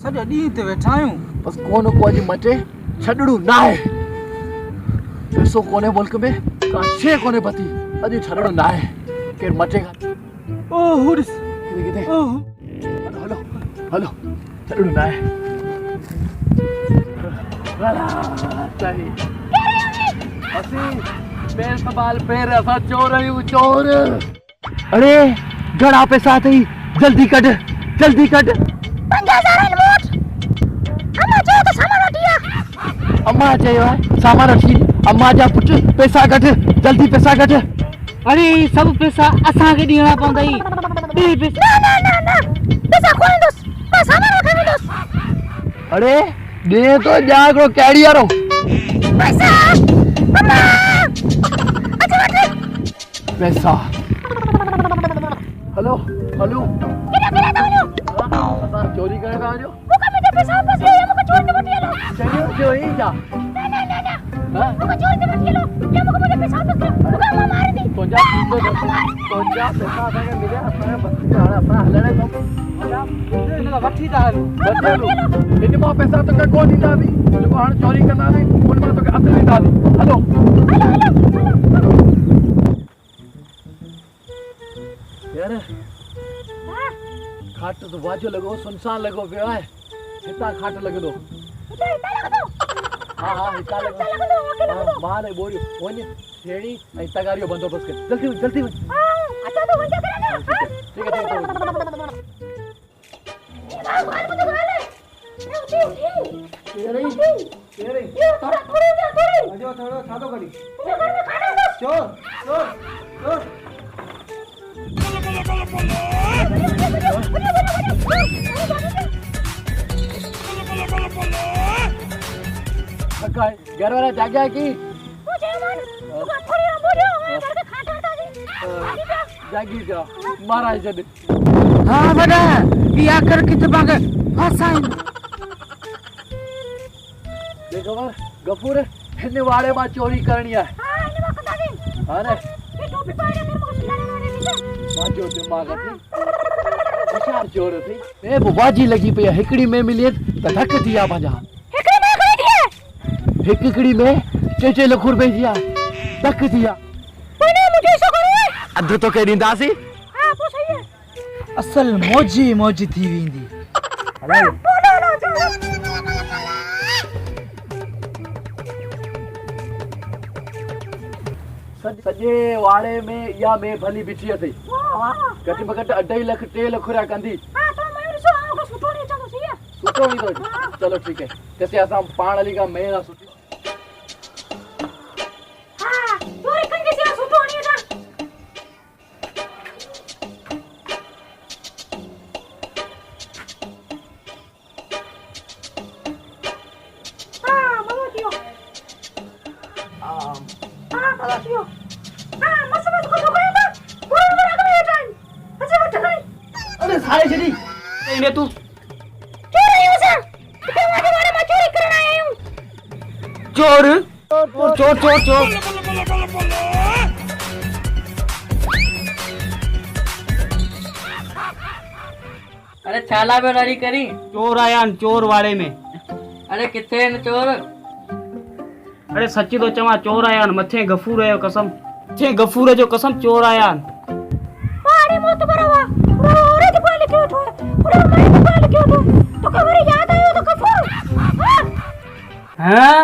सॼो ॾींहुं ते वेठा आहियूं। बस कोन को अॼु मटे छॾणो न आहे। पैसो कोने मुल्क में का शइ कोने पती अॼु छॾणो न आहे। केरु मटे कान। ओ हुरिस किथे ओह हलो हलो छॾणो न आहे। सही असी पैर संभाल पैर असां चोर आहियूं चोर। अरे घणा पैसा अथई जल्दी कढ जल्दी कढ। 5000 नोट अम्मा चयो त सामान वठी आ। अम्मा चयो आहे सामान वठी। अम्मा जा पुट पैसा कढ जल्दी पैसा कढ। अरे सब पैसा असां के ॾियणा पवंदई। दे पैसा। ना पैसा कोन दोस मां सामान वठण दोस। अरे दे तो जा को कैडी वारो पैसा अम्मा अच्छा वठ पैसा। हेलो हेलो केड़ा तो वञो असां चोरी करण था वञो। मूंखे मुंहिंजा पैसा वापस ॾियो या मूंखे चोर ते वठी हलो। चरियो थियो ई छा? ना मूंखे चोर ते वठी हलो या मूंखे मुंहिंजा पैसा वापस ॾियो। मूंखे अम्मा मारे थी। तुंहिंजा पैसा असांखे मिलिया असांजे बस हाणे असां हलणे थो। हिन वठी था हलूं। हिन मां पैसा तोखे कोन ॾींदासीं जेको हाणे चोरी कंदासीं हुन मां तोखे अधु ॾींदासीं। हलो यार खाट तो वाजो लॻो सुनसान लॻो पियो आहे। हितां खाट लॻंदो। हाँ हाँ हितां लॻंदो। मां ने बोरियो वञ छेड़ी ऐं तगारियो बंदोबस्त कर। जल्दी वञ जल्दी वञ। अच्छा तो वञ करे ना। ठीक है ठीक है। थोड़ो छातो करी चोर चोर चोर घर वाला जागा की जागी जा महाराज जद। हाँ बड़ा या कर किते बाग फसाइन। देखो बार गफूर हिन वाड़े मां चोरी करनी है। हां रे बाजो दिमाग थी होशियार चोर थी। ए बुबाजी लगी पे हिकड़ी में मिले त ढक दिया पंजा। हिकड़ी में 3 लाख रुपए दिया ढक दिया। अध तो के दींदासी। हां वो सही है। असल मौजी मौजी थी वेंदी। सजे वाड़े में या में भली बिठी थी घट में घट 2.5 लाख 3 लाख रुपया कंदी। हां तो मैं ॾिसो आउं सुठो नहीं चलो सही है। सुठो नहीं तो चलो ठीक है जैसे असां पाण हली का मेरा सुठी। हां चोरी कंदी से सुठो नहीं था। हां मलो दियो। हां मलो दियो। हां मस्त मस्त को गया था। पूरा पूरा कर टाइम अच्छा बट गई। अरे सारे जदी इने तू चोरी हो सर ते वाले वाले में चोरी करना आया हूं। चोर चोर चोर चोर। अरे छाला पे लड़ी करी चोर आया चोर वाड़े में। अरे किथे न चोर। अरे सच्ची तो चवा चोर आया मथे गफूर है कसम थे गफूर जो कसम चोर आया। अरे मोत बरावा रे तो पहले क्यों तो पूरा मैं तो पहले क्यों तो कभी याद आयो तो गफूर। हैं